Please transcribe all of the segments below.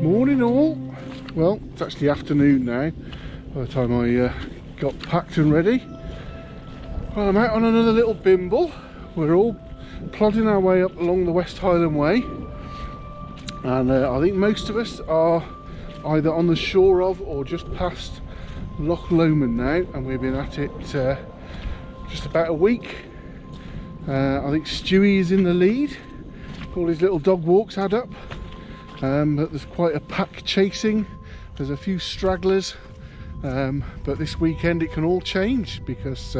Morning all. Well, it's actually afternoon now by the time I got packed and ready. Well, I'm out on another little bimble. We're all plodding our way up along the West Highland Way, and I think most of us are either on the shore of or just past Loch Lomond now, and we've been at it just about a week. I think Stewie is in the lead. All his little dog walks add up, but there's quite a pack chasing. There's a few stragglers, but this weekend it can all change, because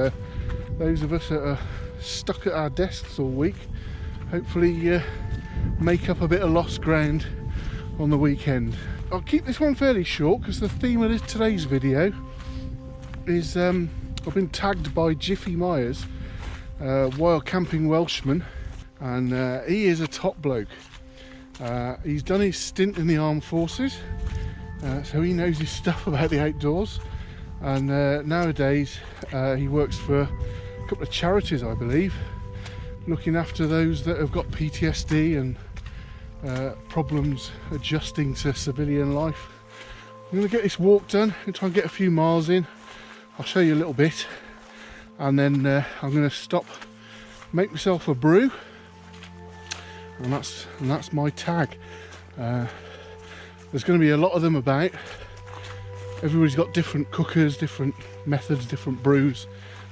those of us that are stuck at our desks all week hopefully make up a bit of lost ground on the weekend. I'll keep this one fairly short because the theme of today's video is I've been tagged by Jiffy Myers, Wild Camping Welshman, and he is a top bloke. He's done his stint in the armed forces, so he knows his stuff about the outdoors, and nowadays he works for a couple of charities, I believe, looking after those that have got PTSD and problems adjusting to civilian life. I'm going to get this walk done and try and get a few miles in. I'll show you a little bit, and then I'm going to stop, make myself a brew, and that's my tag. There's going to be a lot of them about. Everybody's got different cookers, different methods, different brews,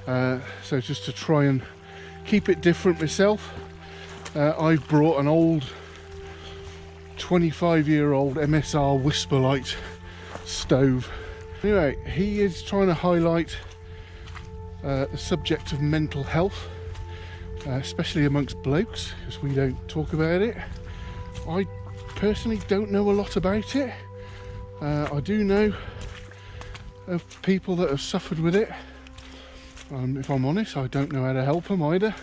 so just to try and keep it different myself, I've brought an old 25-year-old MSR Whisperlite stove. Anyway, he is trying to highlight the subject of mental health, especially amongst blokes, because we don't talk about it. I personally don't know a lot about it. I do know of people that have suffered with it. If I'm honest, I don't know how to help them either.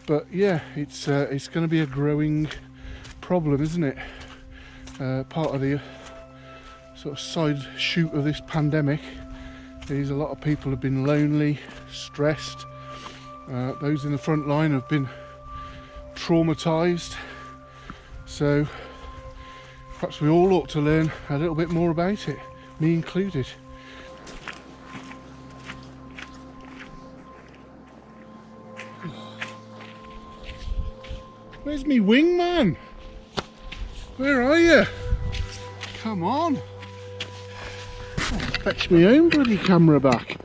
But yeah, it's going to be a growing problem, isn't it? Part of the sort of side shoot of this pandemic is a lot of people have been lonely, stressed. Those in the front line have been traumatised. So perhaps we all ought to learn a little bit more about it, me included. Where's me wingman? Where are you? Come on. I'll fetch my own bloody camera back.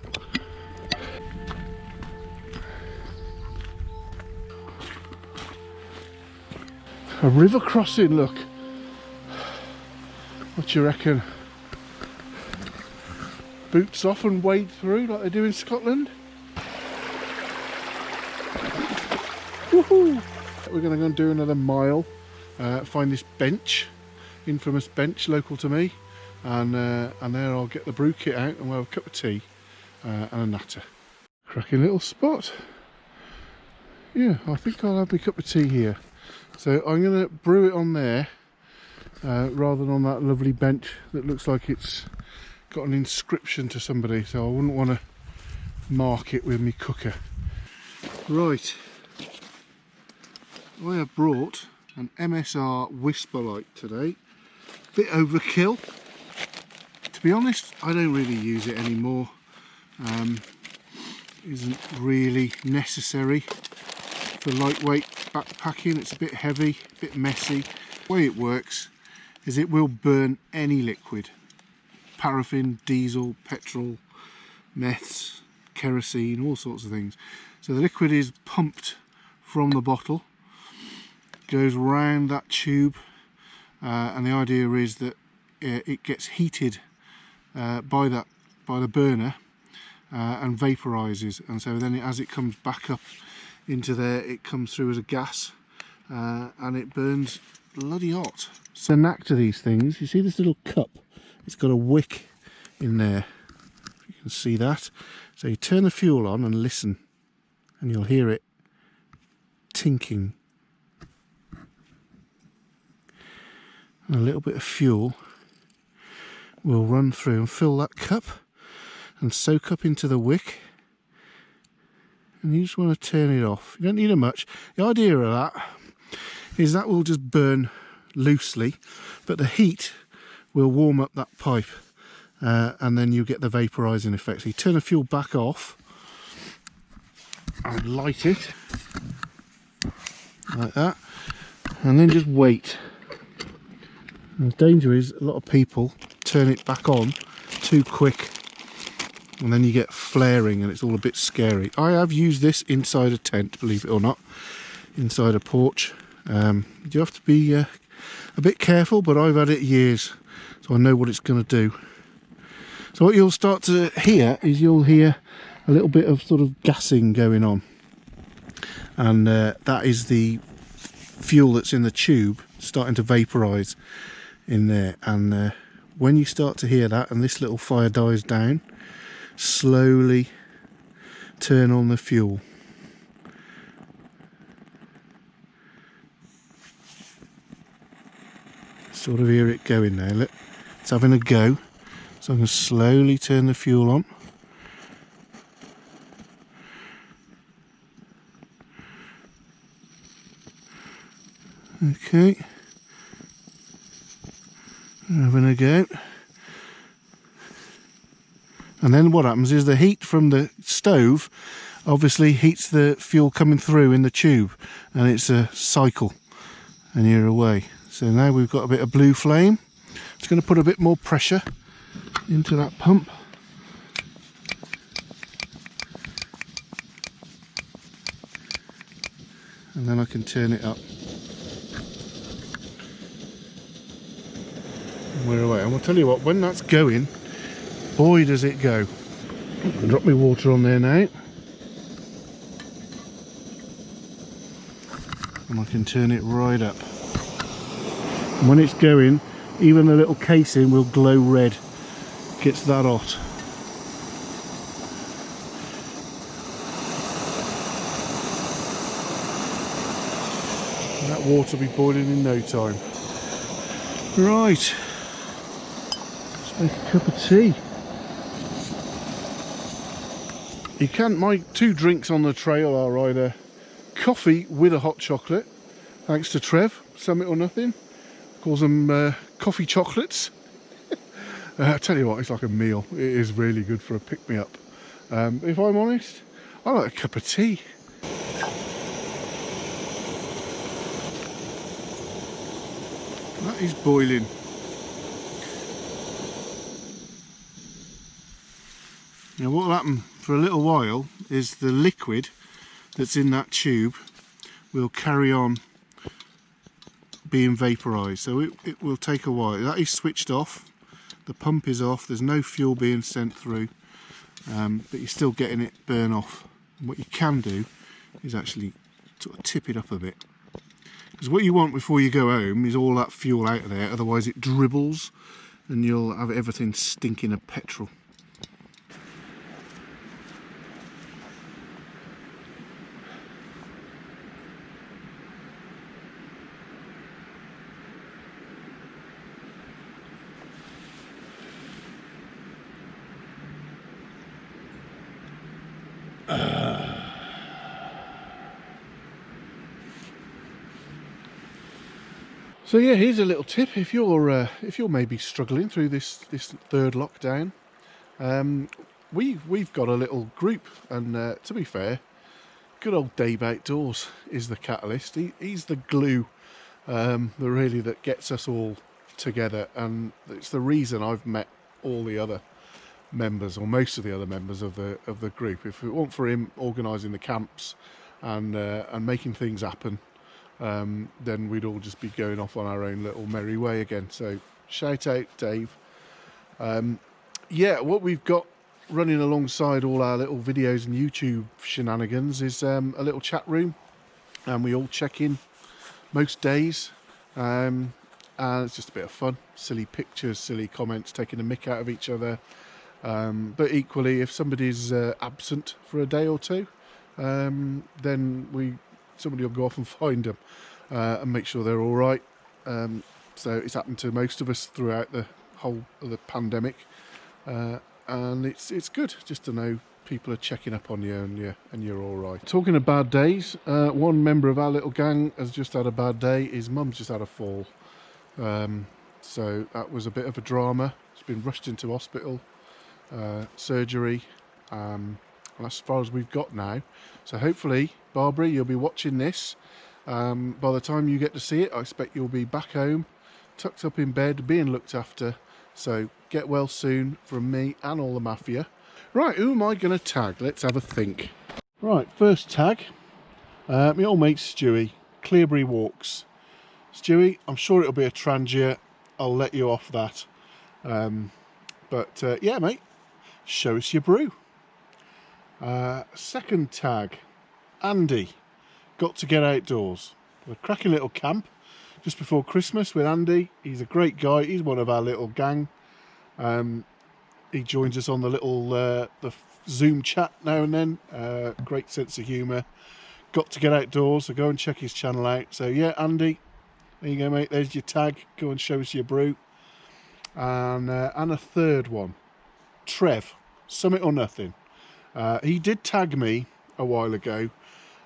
A river crossing, look. What do you reckon? Boots off and wade through like they do in Scotland? Woohoo! We're going to go and do another mile, find this bench, infamous bench local to me, and there I'll get the brew kit out and we'll have a cup of tea and a natter. Cracking little spot. Yeah, I think I'll have my cup of tea here. So I'm going to brew it on there rather than on that lovely bench that looks like it's got an inscription to somebody, so I wouldn't want to mark it with my cooker. Right. I have brought an MSR Whisperlite today. Bit overkill. To be honest, I don't really use it anymore. Isn't really necessary for lightweight backpacking. It's a bit heavy, a bit messy. The way it works is it will burn any liquid. Paraffin, diesel, petrol, meths, kerosene, all sorts of things. So the liquid is pumped from the bottle, goes round that tube, and the idea is that it gets heated by the burner and vaporizes, and so then as it comes back up into there, it comes through as a gas and it burns bloody hot. So the knack to these things, you see this little cup, it's got a wick in there, you can see that. So you turn the fuel on and listen, and you'll hear it tinking. And a little bit of fuel will run through and fill that cup and soak up into the wick. And you just want to turn it off. You don't need it much. The idea of that is that will just burn loosely, but the heat will warm up that pipe, and then you get the vaporising effect. So you turn the fuel back off and light it like that, and then just wait. And the danger is a lot of people turn it back on too quick, and then you get flaring and it's all a bit scary. I have used this inside a tent, believe it or not, inside a porch. You have to be a bit careful, but I've had it years, so I know what it's going to do. So what you'll start to hear is you'll hear a little bit of sort of gassing going on, and that is the fuel that's in the tube starting to vaporise in there. And when you start to hear that and this little fire dies down, slowly turn on the fuel. Sort of hear it going now. Look, it's having a go. So I'm going to slowly turn the fuel on. Okay. Having a go. And then what happens is the heat from the stove obviously heats the fuel coming through in the tube, and it's a cycle and you're away. So now we've got a bit of blue flame. It's going to put a bit more pressure into that pump. And then I can turn it up. And we're away. And I'll tell you what, when that's going, boy does it go. I'll drop my water on there now. And I can turn it right up. And when it's going, even the little casing will glow red. Gets that hot. And that water will be boiling in no time. Right. Let's make a cup of tea. You can, my two drinks on the trail are either coffee with a hot chocolate, thanks to Trev, Summit or Nothing. Calls them coffee chocolates. I tell you what, it's like a meal. It is really good for a pick-me-up. If I'm honest, I like a cup of tea. That is boiling. Now what will happen for a little while is the liquid that's in that tube will carry on being vaporised, so it will take a while. That is switched off, the pump is off, there's no fuel being sent through, but you're still getting it burn off. And what you can do is actually sort of tip it up a bit, because what you want before you go home is all that fuel out of there, otherwise it dribbles and you'll have everything stinking of petrol. So yeah, here's a little tip if you're maybe struggling through this third lockdown. We've got a little group, and to be fair, good old Dave Outdoors is the catalyst. He's the glue, that gets us all together, and it's the reason I've met all the other members, or most of the other members of the group. If it weren't for him organising the camps and making things happen, then we'd all just be going off on our own little merry way again. So shout out Dave. Yeah, what we've got running alongside all our little videos and YouTube shenanigans is a little chat room, and we all check in most days, and it's just a bit of fun, silly pictures, silly comments, taking a mick out of each other, but equally if somebody's absent for a day or two, then somebody will go off and find them and make sure they're all right. So it's happened to most of us throughout the whole of the pandemic, and it's good just to know people are checking up on you and you're all right. Talking of bad days, one member of our little gang has just had a bad day. His mum's just had a fall, so that was a bit of a drama. He's been rushed into hospital, surgery, and that's as far as we've got now. So hopefully, Barbara, you'll be watching this. By the time you get to see it, I expect you'll be back home, tucked up in bed, being looked after. So get well soon from me and all the mafia. Right, who am I going to tag? Let's have a think. Right, first tag, my old mate Stewie, Cleobury Walks. Stewie, I'm sure it'll be a transier. I'll let you off that. But yeah, mate, show us your brew. Second tag, Andy, got to get outdoors. A cracking little camp just before Christmas with Andy. He's a great guy. He's one of our little gang. He joins us on the little the Zoom chat now and then. Great sense of humour. Got to get outdoors, so go and check his channel out. So yeah, Andy, there you go, mate. There's your tag. Go and show us your brew. And a third one, Trev, Summit or Nothing. He did tag me a while ago,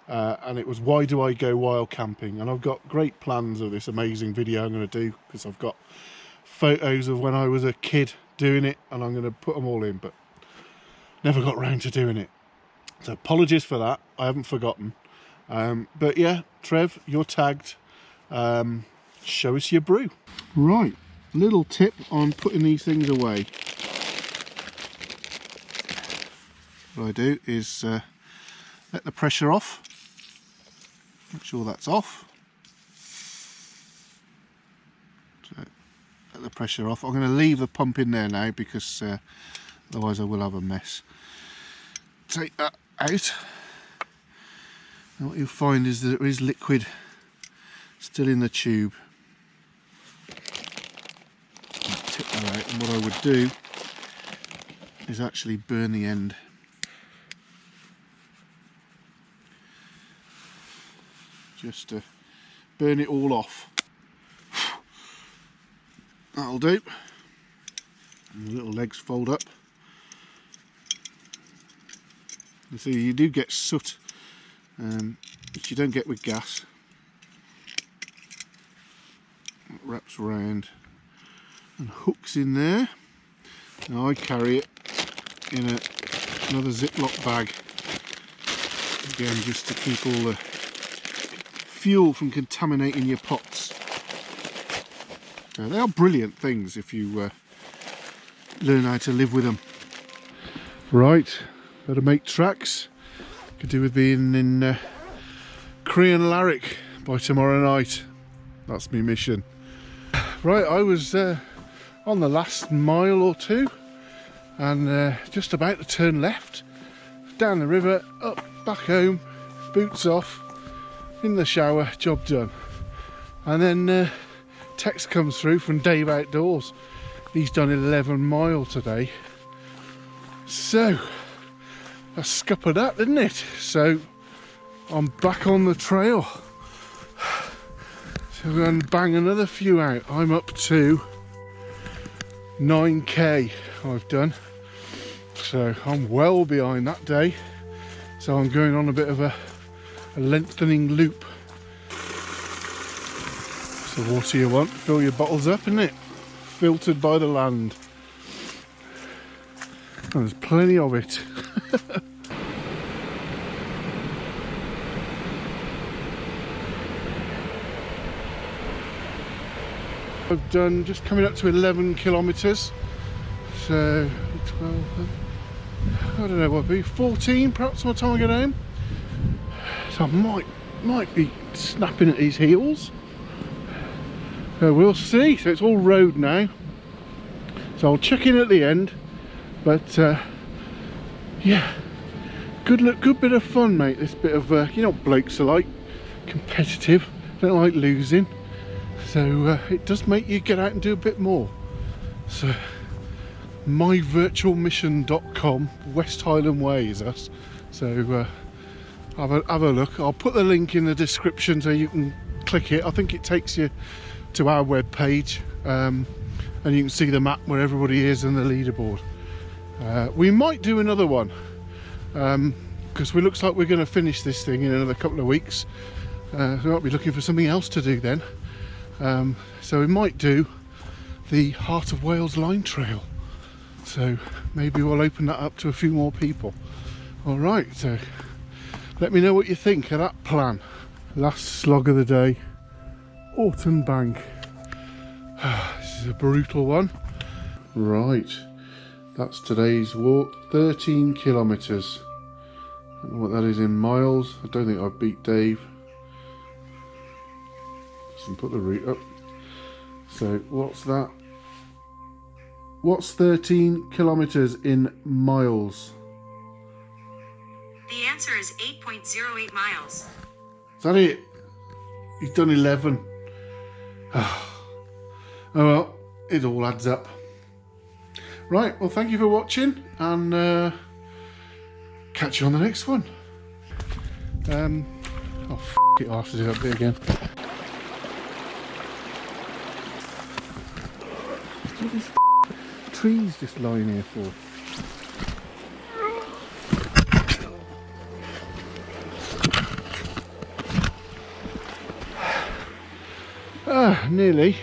and it was why do I go wild camping? And I've got great plans of this amazing video I'm going to do, because I've got photos of when I was a kid doing it, and I'm going to put them all in, but never got round to doing it. So apologies for that. I haven't forgotten. But yeah, Trev, you're tagged. Show us your brew. Right, little tip on putting these things away. What I do is let the pressure off. Make sure that's off. So, let the pressure off. I'm going to leave the pump in there now, because otherwise I will have a mess. Take that out. And what you'll find is that there is liquid still in the tube. Tip that out, and what I would do is actually burn the end. Just to burn it all off. That'll do. And the little legs fold up. You see, you do get soot, which you don't get with gas. It wraps around and hooks in there. Now I carry it in another Ziploc bag, again just to keep all the fuel from contaminating your pots. So they are brilliant things if you learn how to live with them. Right, better make tracks. Could do with being in Korean Larrick by tomorrow night. That's my mission. Right, I was on the last mile or two, and just about to turn left, down the river, up, back home, boots off, in the shower, job done. And then text comes through from Dave Outdoors. He's done 11 mile today. So a scup of that, didn't it? So I'm back on the trail. So we're going to bang another few out. I'm up to 9k I've done. So I'm well behind that day. So I'm going on a bit of a lengthening loop. So what do you want? Fill your bottles up, isn't it? Filtered by the land. And there's plenty of it. I've done just coming up to 11 kilometres. So 12, I don't know what it'd be, 14 perhaps by the time I get home. So I might be snapping at his heels. So we'll see. So it's all road now. So I'll check in at the end. But yeah, good bit of fun, mate. This bit of you know what blokes are like, competitive. Don't like losing. So it does make you get out and do a bit more. So myvirtualmission.com, West Highland Way is us. So have a look. I'll put the link in the description so you can click it, I think it takes you to our web page, and you can see the map where everybody is and the leaderboard. We might do another one, because it looks like we're going to finish this thing in another couple of weeks. So we might be looking for something else to do then. So we might do the Heart of Wales line trail. So maybe we'll open that up to a few more people. All right, so let me know what you think of that plan. Last slog of the day, Orton Bank. This is a brutal one. Right, that's today's walk, 13 kilometres. I don't know what that is in miles. I don't think I've beat Dave. Doesn't put the route up. So what's that? What's 13 kilometres in miles? The answer is 8.08 miles. Is that it? He's done 11. Oh well, it all adds up. Right, well thank you for watching, and catch you on the next one. Oh f*** it, I'll have to do that bit again. What are these trees just lying here for? Nearly.